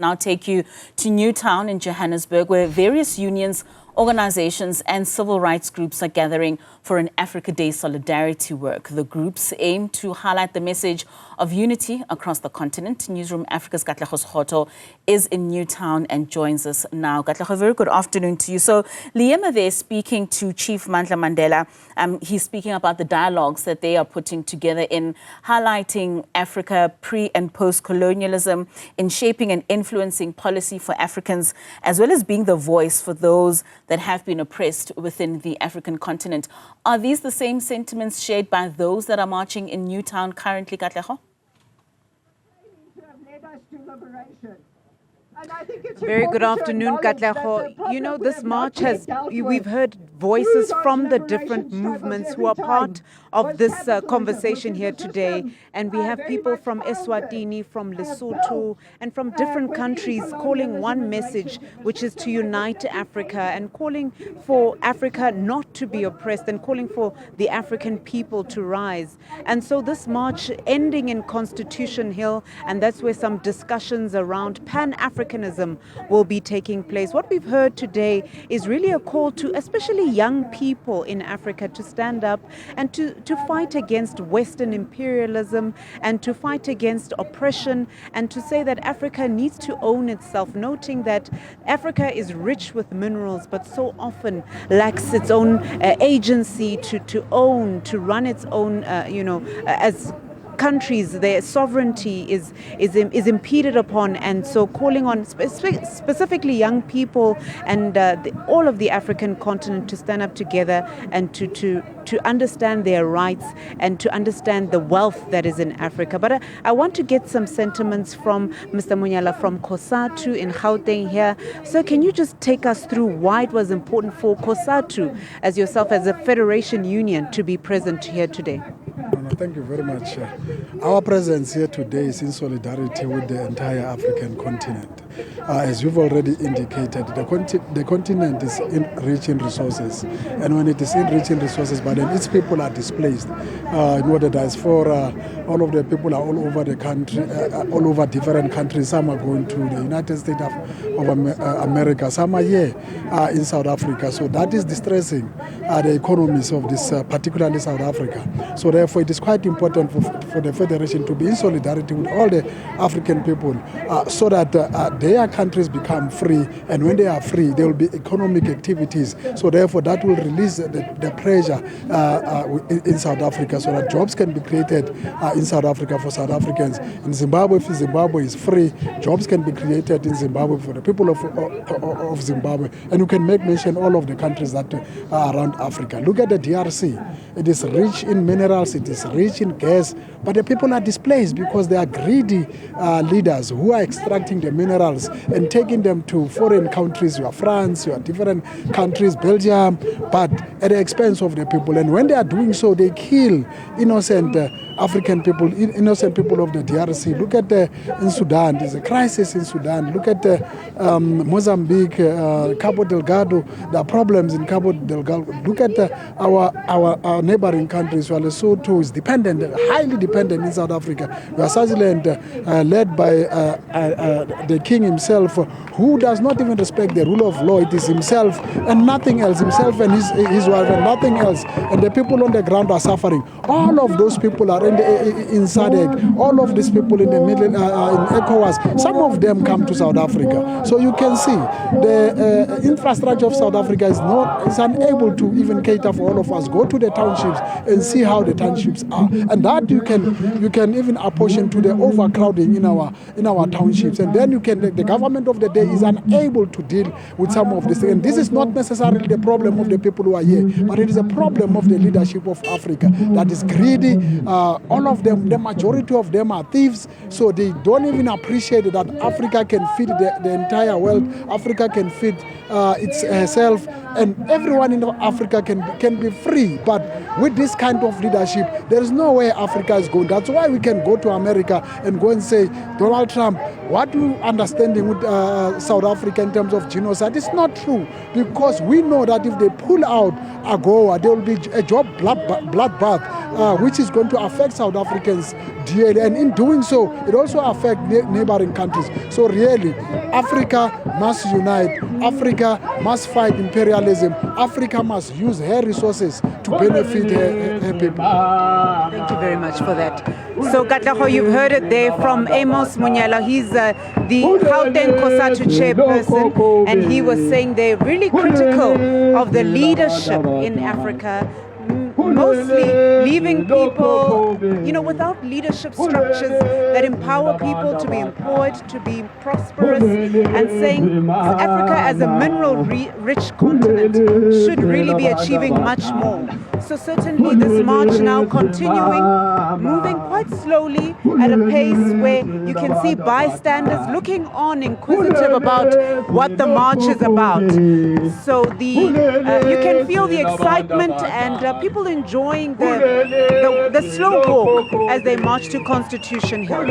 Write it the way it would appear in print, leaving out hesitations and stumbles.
Now take you to Newtown in Johannesburg, where various unions, organizations and civil rights groups are gathering for an Africa Day solidarity work. The groups aim to highlight the message of unity across the continent. Newzroom Afrika's Katleho Sekhotho is in Newtown and joins us now. Katleho, very good afternoon to you. So Liema there speaking to Chief Mandla Mandela. He's speaking about the dialogues that they are putting together in highlighting Africa pre and post-colonialism, in shaping and influencing policy for Africans, as well as being the voice for those that have been oppressed within the African continent. Are these the same sentiments shared by those that are marching in Newtown currently, Katleho? Very good afternoon, Katleho. You know, this march we've heard voices from the different movements who are part of this conversation here today. And we have people from Eswatini, from Lesotho, and from different countries calling one message, which is to unite Africa and calling for Africa not to be oppressed and calling for the African people to rise. And so this march ending in Constitution Hill, and that's where some discussions around Pan-Africanism will be taking place. What we've heard today is really a call to especially young people in Africa to stand up and to fight against Western imperialism and to fight against oppression and to say that Africa needs to own itself, noting that Africa is rich with minerals but so often lacks its own agency to own, to run its own, as countries, their sovereignty is impeded upon, and so calling on specifically young people and all of the African continent to stand up together and to understand their rights and to understand the wealth that is in Africa. But I want to get some sentiments from Mr. Munyala from COSATU in Gauteng here. So can you just take us through why it was important for COSATU, as yourself as a federation union, to be present here today? Thank you very much. Our presence here today is in solidarity with the entire African continent. As you've already indicated, the continent is rich in resources, and when it is rich in resources, but then its people are displaced. In what the diaspora, all of the people are all over the country, all over different countries. Some are going to the United States of America, some are here in South Africa. So that is distressing the economies of this, particularly South Africa. So therefore, it is quite important for the Federation to be in solidarity with all the African people so that their countries become free, and when they are free, there will be economic activities. So therefore, that will release the pressure in South Africa so that jobs can be created in South Africa for South Africans. In Zimbabwe, if Zimbabwe is free, jobs can be created in Zimbabwe for the people of Zimbabwe. And you can make mention all of the countries that are around Africa. Look at the DRC. It is rich in minerals, it is rich in gas, but the people are displaced because they are greedy leaders who are extracting the minerals and taking them to foreign countries. You are France, you are different countries, Belgium, but at the expense of the people. And when they are doing so, they kill innocent African people, innocent people of the DRC. Look at in Sudan, there's a crisis in Sudan. Look at Mozambique, Cabo Delgado, there are problems in Cabo Delgado. Look at our neighboring countries. Lesotho is dependent, highly dependent in South Africa. We are Swaziland, led by the king himself, who does not even respect the rule of law. It is himself and nothing else, himself and his wife and nothing else. And the people on the ground are suffering. All of those people are in SADC, all of these people in the middle, in ECOWAS, some of them come to South Africa. So you can see the infrastructure of South Africa is unable to even cater for all of us. Go to the townships and see how the townships are, and that you can even apportion to the overcrowding in our townships, and then the government of the day is unable to deal with some of this. And this is not necessarily the problem of the people who are here, but it is a problem of the leadership of Africa that is greedy. All of them, the majority of them are thieves, so they don't even appreciate that Africa can feed the entire world. Africa can feed itself. and everyone in Africa can be free. But with this kind of leadership, there is no way Africa is going. That's why we can go to America and go and say, Donald Trump, what you understanding with South Africa in terms of genocide? It's not true, because we know that if they pull out AGOA, there will be a job bloodbath, which is going to affect South Africans dearly, and in doing so, it also affects neighboring countries. So really, Africa must unite. Africa must fight imperialism. Africa must use her resources to benefit her people. Thank you very much for that. So Katleho, you've heard it there from Amos Munyala. He's the Gauteng COSATU chairperson, and he was saying they're really critical of the leadership in Africa, mostly leaving people, without leadership structures that empower people to be employed, to be prosperous, and saying Africa as a mineral-rich continent should really be achieving much more. So certainly this march now continuing, moving quite slowly at a pace where you can see bystanders looking on, inquisitive about what the march is about. So you can feel the excitement and people enjoying the slow walk as they march to Constitution Hill.